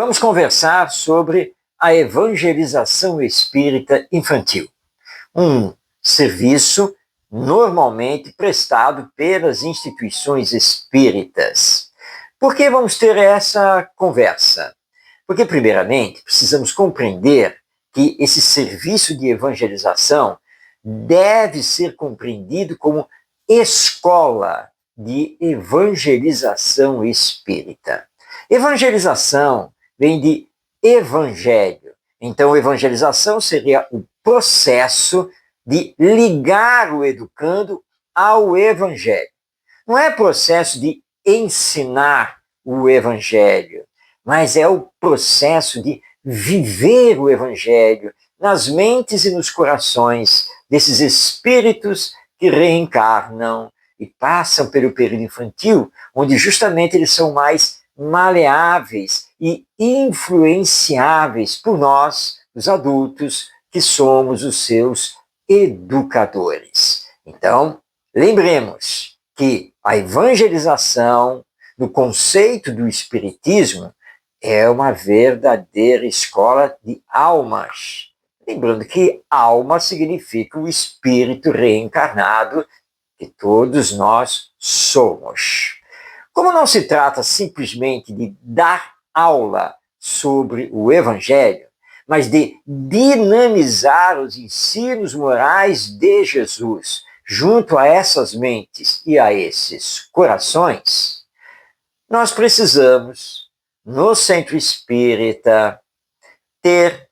Vamos conversar sobre a evangelização espírita infantil, um serviço normalmente prestado pelas instituições espíritas. Por que vamos ter essa conversa? Porque, primeiramente, precisamos compreender que esse serviço de evangelização deve ser compreendido como escola de evangelização espírita. Evangelização vem de evangelho. Então, evangelização seria o processo de ligar o educando ao evangelho. Não é processo de ensinar o evangelho, mas é o processo de viver o evangelho nas mentes e nos corações desses espíritos que reencarnam e passam pelo período infantil, onde justamente eles são mais maleáveis e influenciáveis por nós, os adultos, que somos os seus educadores. Então, lembremos que a evangelização, no conceito do espiritismo, é uma verdadeira escola de almas. Lembrando que alma significa o espírito reencarnado que todos nós somos. Como não se trata simplesmente de dar aula sobre o Evangelho, mas de dinamizar os ensinos morais de Jesus junto a essas mentes e a esses corações, nós precisamos, no centro espírita, ter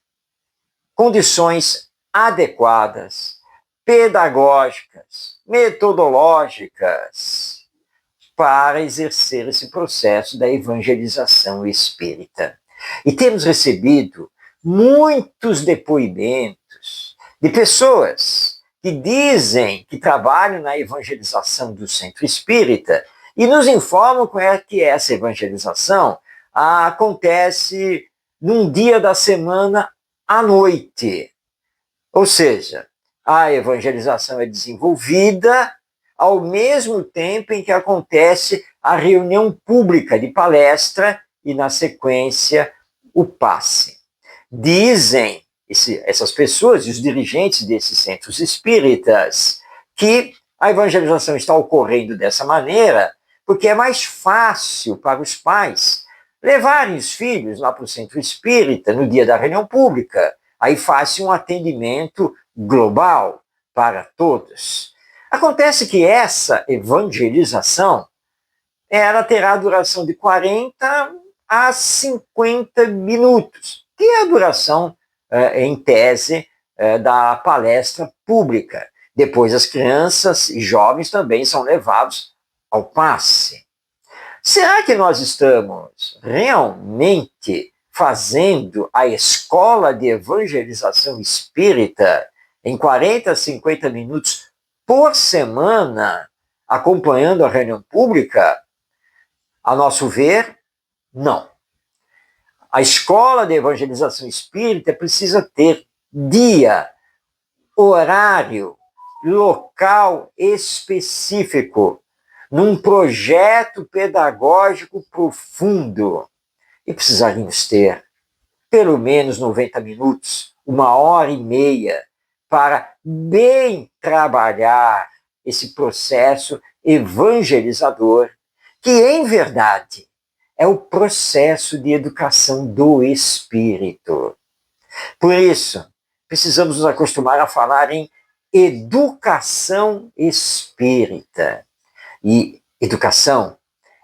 condições adequadas, pedagógicas, metodológicas, para exercer esse processo da evangelização espírita. E temos recebido muitos depoimentos de pessoas que dizem que trabalham na evangelização do centro espírita e nos informam que essa evangelização acontece num dia da semana à noite. Ou seja, a evangelização é desenvolvida ao mesmo tempo em que acontece a reunião pública de palestra e, na sequência, o passe. Dizem essas pessoas e os dirigentes desses centros espíritas que a evangelização está ocorrendo dessa maneira porque é mais fácil para os pais levarem os filhos lá para o centro espírita no dia da reunião pública. Aí faz-se um atendimento global para todos. Acontece que essa evangelização ela terá a duração de 40 a 50 minutos, que é a duração, em tese, da palestra pública. Depois as crianças e jovens também são levados ao passe. Será que nós estamos realmente fazendo a escola de evangelização espírita em 40 a 50 minutos por semana, acompanhando a reunião pública? A nosso ver, não. A escola de evangelização espírita precisa ter dia, horário, local específico, num projeto pedagógico profundo. E precisaríamos ter pelo menos 90 minutos, 1h30, para bem trabalhar esse processo evangelizador, que em verdade é o processo de educação do espírito. Por isso, precisamos nos acostumar a falar em educação espírita. E educação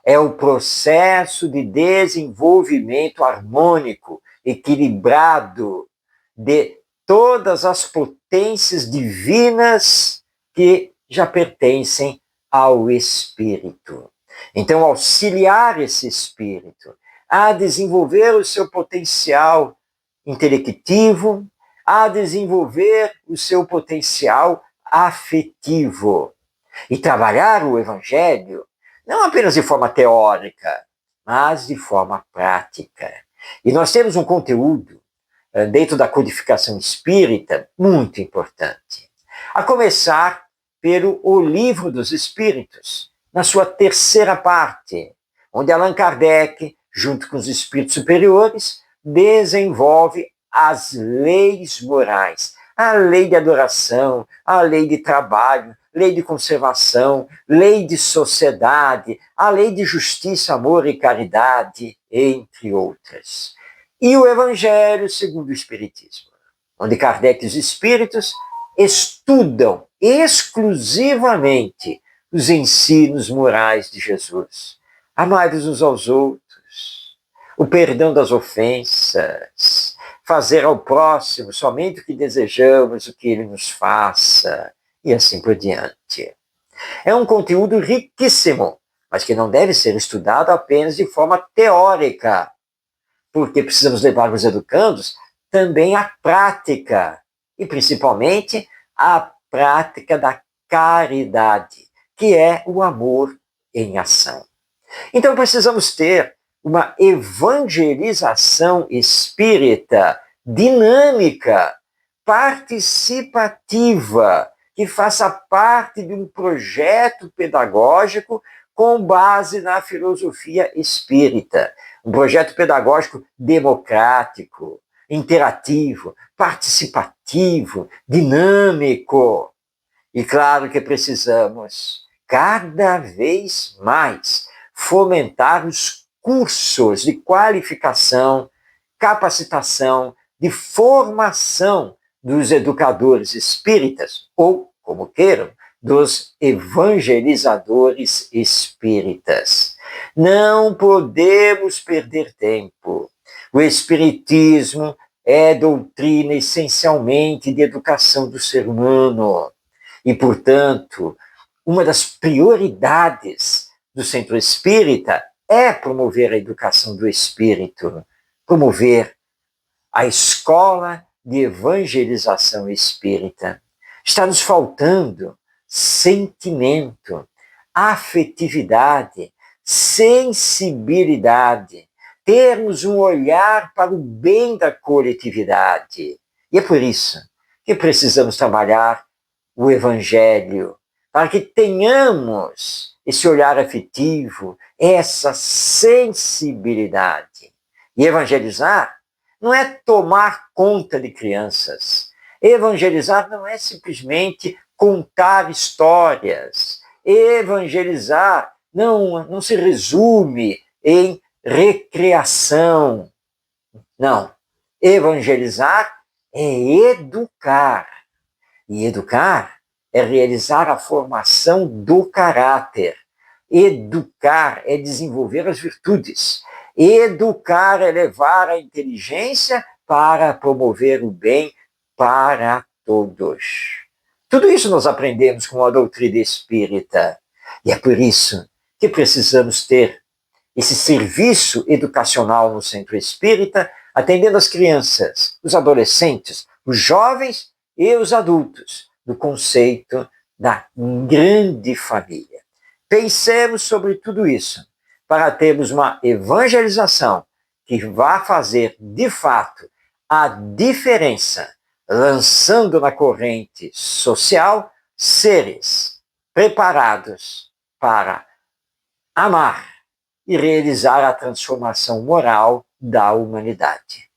é o processo de desenvolvimento harmônico, equilibrado de todas as potências divinas que já pertencem ao espírito. Então, auxiliar esse espírito a desenvolver o seu potencial intelectivo, a desenvolver o seu potencial afetivo. E trabalhar o evangelho não apenas de forma teórica, mas de forma prática. E nós temos um conteúdo dentro da codificação espírita muito importante. A começar pelo O Livro dos Espíritos, na sua terceira parte, onde Allan Kardec junto com os espíritos superiores, desenvolve as leis morais. A lei de adoração, a lei de trabalho, lei de conservação, lei de sociedade, a lei de justiça, amor e caridade, entre outras. E o Evangelho segundo o Espiritismo, onde Kardec e os espíritos estudam exclusivamente os ensinos morais de Jesus. Amai-vos uns aos outros, o perdão das ofensas, fazer ao próximo somente o que desejamos, o que ele nos faça, e assim por diante. É um conteúdo riquíssimo, mas que não deve ser estudado apenas de forma teórica, porque precisamos levar os educandos também à prática, e principalmente à prática da caridade, que é o amor em ação. Então precisamos ter uma evangelização espírita dinâmica, participativa, que faça parte de um projeto pedagógico com base na filosofia espírita. Um projeto pedagógico democrático, interativo, participativo, dinâmico. E claro que precisamos, cada vez mais, fomentar os cursos de qualificação, capacitação, de formação dos educadores espíritas, ou, como queiram, dos evangelizadores espíritas. Não podemos perder tempo. O Espiritismo é doutrina essencialmente de educação do ser humano. E, portanto, uma das prioridades do Centro Espírita é promover a educação do espírito, promover a escola de evangelização espírita. Está nos faltando sentimento, afetividade, sensibilidade, termos um olhar para o bem da coletividade. E é por isso que precisamos trabalhar o Evangelho, para que tenhamos esse olhar afetivo, essa sensibilidade. E evangelizar não é tomar conta de crianças. Evangelizar não é simplesmente contar histórias. Evangelizar não se resume em recreação. Não. Evangelizar é educar. E educar é realizar a formação do caráter. Educar é desenvolver as virtudes. Educar é levar a inteligência para promover o bem para todos. Tudo isso nós aprendemos com a doutrina espírita. E é por isso que precisamos ter esse serviço educacional no Centro Espírita, atendendo as crianças, os adolescentes, os jovens e os adultos, no conceito da grande família. Pensemos sobre tudo isso, para termos uma evangelização que vá fazer, de fato, a diferença, lançando na corrente social seres preparados para amar e realizar a transformação moral da humanidade.